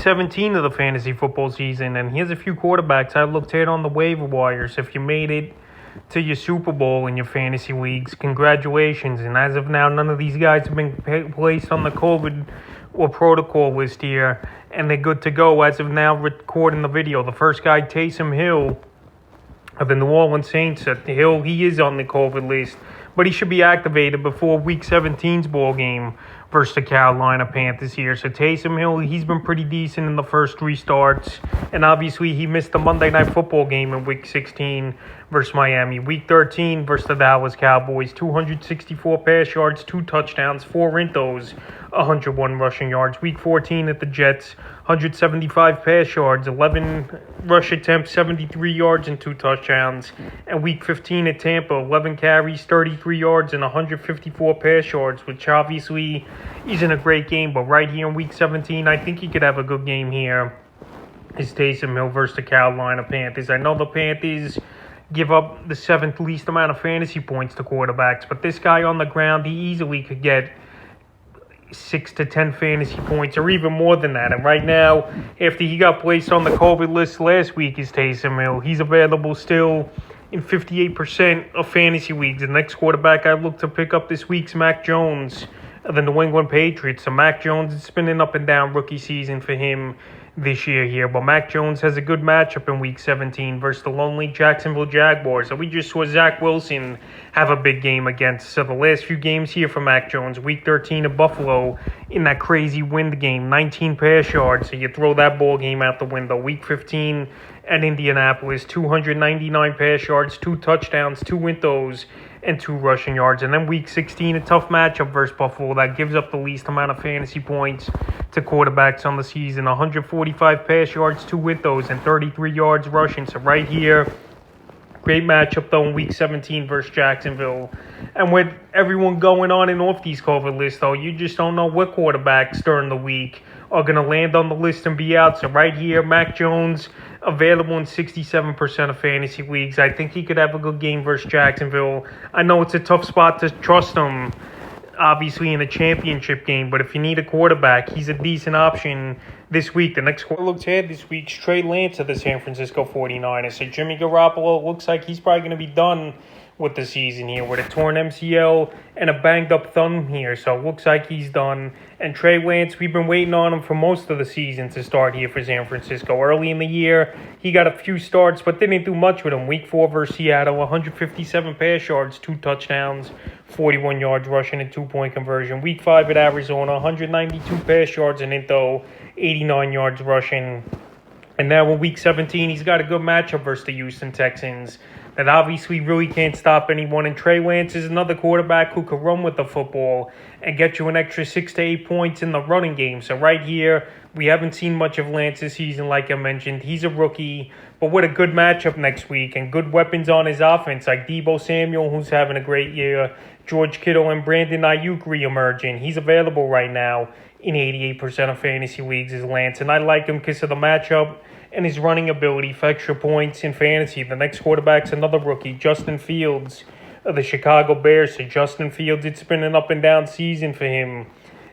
17 of the fantasy football season, and here's a few quarterbacks I looked at on the waiver wires. If you made it to your Super Bowl in your fantasy leagues, congratulations. And as of now, none of these guys have been placed on the COVID or protocol list here, and they're good to go as of now recording the video. The first guy, Taysom Hill of the New Orleans Saints. Hill, he is on the COVID list, but he should be activated before Week 17's ball game versus the Carolina Panthers here. So Taysom Hill, he's been pretty decent in the first three starts, and obviously he missed the Monday Night Football game in Week 16 versus Miami. Week 13 versus the Dallas Cowboys, 264 pass yards, 2 touchdowns, 4 intos, 101 rushing yards. Week 14 at the Jets, 175 pass yards, 11 rush attempts, 73 yards, and 2 touchdowns. And Week 15 at Tampa, 11 carries, 33 yards, and 154 pass yards, which obviously isn't a great game. But right here in Week 17, I think he could have a good game here. Is Taysom Hill versus the Carolina Panthers. I know the Panthers give up the 7th least amount of fantasy points to quarterbacks, but this guy on the ground, he easily could get 6 to 10 fantasy points or even more than that. And right now, after he got placed on the COVID list last week, is Taysom Hill. He's available still in 58% of fantasy leagues. The next quarterback I look to pick up this week's Mac Jones of the New England Patriots. So Mac Jones, it's been an up and down rookie season for him this year here, but Mac Jones has a good matchup in Week 17 versus the lonely Jacksonville Jaguars. So we just saw Zach Wilson have a big game against. So the last few games here for Mac Jones, Week 13 at Buffalo in that crazy wind game, 19 pass yards, so you throw that ball game out the window. Week 15 at Indianapolis, 299 pass yards, 2 touchdowns, 2 intos, and 2 rushing yards. And then Week 16, a tough matchup versus Buffalo that gives up the least amount of fantasy points to quarterbacks on the season. 145 pass yards, 2 intos, and 33 yards rushing. So right here, great matchup though in Week 17 versus Jacksonville. And with everyone going on and off these COVID lists though, you just don't know what quarterbacks during the week are going to land on the list and be out. So right here, Mac Jones, available in 67% of fantasy leagues. I think he could have a good game versus Jacksonville. I know it's a tough spot to trust him, obviously, in a championship game, but if you need a quarterback, he's a decent option this week. The next quarter looks ahead this week's Trey Lance of the San Francisco 49ers. So Jimmy Garoppolo looks like he's probably going to be done with the season here with a torn MCL and a banged up thumb here. So it looks like he's done. And Trey Lance, we've been waiting on him for most of the season to start here for San Francisco. Early in the year, he got a few starts, but didn't do much with him. Week 4 versus Seattle, 157 pass yards, 2 touchdowns, 41 yards rushing, and 2-point conversion. Week 5 at Arizona, 192 pass yards and into 89 yards rushing. And now in Week 17, he's got a good matchup versus the Houston Texans that obviously really can't stop anyone. And Trey Lance is another quarterback who could run with the football and get you an extra 6 to 8 points in the running game. So right here, we haven't seen much of Lance this season, like I mentioned. He's a rookie, but with a good matchup next week and good weapons on his offense, like Deebo Samuel, who's having a great year, George Kittle and Brandon Ayuk re-emerging. He's available right now in 88% of fantasy leagues as Lance, and I like him because of the matchup and his running ability for extra points in fantasy. The next quarterback's another rookie, Justin Fields of the Chicago Bears. So Justin Fields, it's been an up and down season for him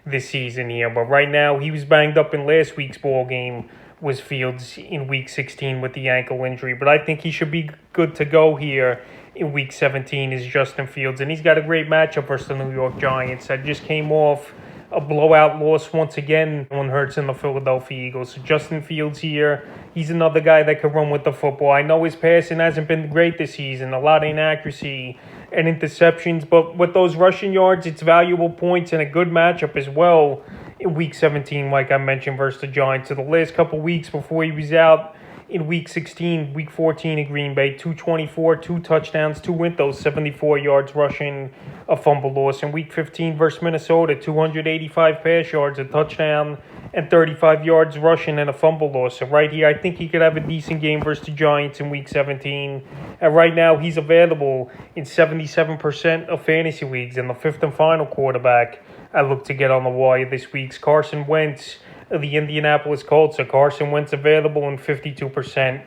this season here. But right now, he was banged up in last week's ball game, was Fields in Week 16 with the ankle injury. But I think he should be good to go here in Week 17 is Justin Fields. And he's got a great matchup versus the New York Giants that just came off a blowout loss once again. One hurts in the Philadelphia Eagles. So Justin Fields here, he's another guy that could run with the football. I know his passing hasn't been great this season, a lot of inaccuracy and interceptions, but with those rushing yards, it's valuable points and a good matchup as well in Week 17, like I mentioned, versus the Giants. So the last couple weeks before he was out in Week 16, Week 14 in Green Bay, 224, 2 touchdowns, 2 intos, 74 yards rushing, a fumble loss. In Week 15 versus Minnesota, 285 pass yards, a touchdown, and 35 yards rushing and a fumble loss. So right here, I think he could have a decent game versus the Giants in Week 17. And right now, he's available in 77% of fantasy leagues. And the fifth and final quarterback I look to get on the wire this week's Carson Wentz of the Indianapolis Colts. So Carson Wentz available in 52%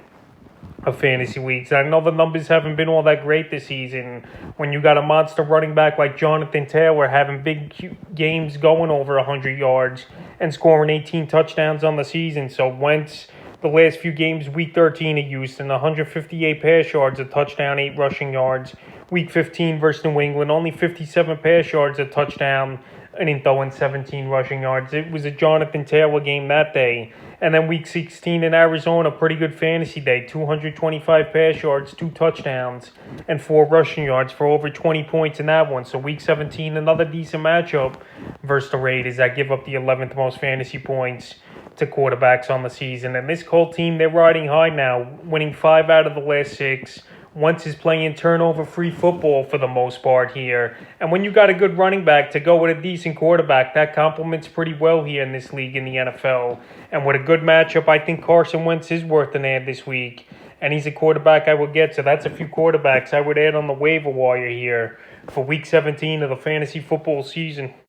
of fantasy weeks. I know the numbers haven't been all that great this season. When you got a monster running back like Jonathan Taylor having big games going over 100 yards and scoring 18 touchdowns on the season. So Wentz, the last few games, week 13 at Houston, 158 pass yards, a touchdown, 8 rushing yards. Week 15 versus New England, only 57 pass yards, a touchdown, and throwing 17 rushing yards. It was a Jonathan Taylor game that day. And then week 16 in Arizona, pretty good fantasy day. 225 pass yards, 2 touchdowns, and 4 rushing yards for over 20 points in that one. So week 17, another decent matchup versus the Raiders that give up the 11th most fantasy points to quarterbacks on the season. And this Colt team, they're riding high now, winning 5 out of the last 6. Wentz is playing turnover-free football for the most part here. And when you got a good running back to go with a decent quarterback, that complements pretty well here in this league in the NFL. And with a good matchup, I think Carson Wentz is worth an ad this week. And he's a quarterback I would get. So that's a few quarterbacks I would add on the waiver wire here for Week 17 of the fantasy football season.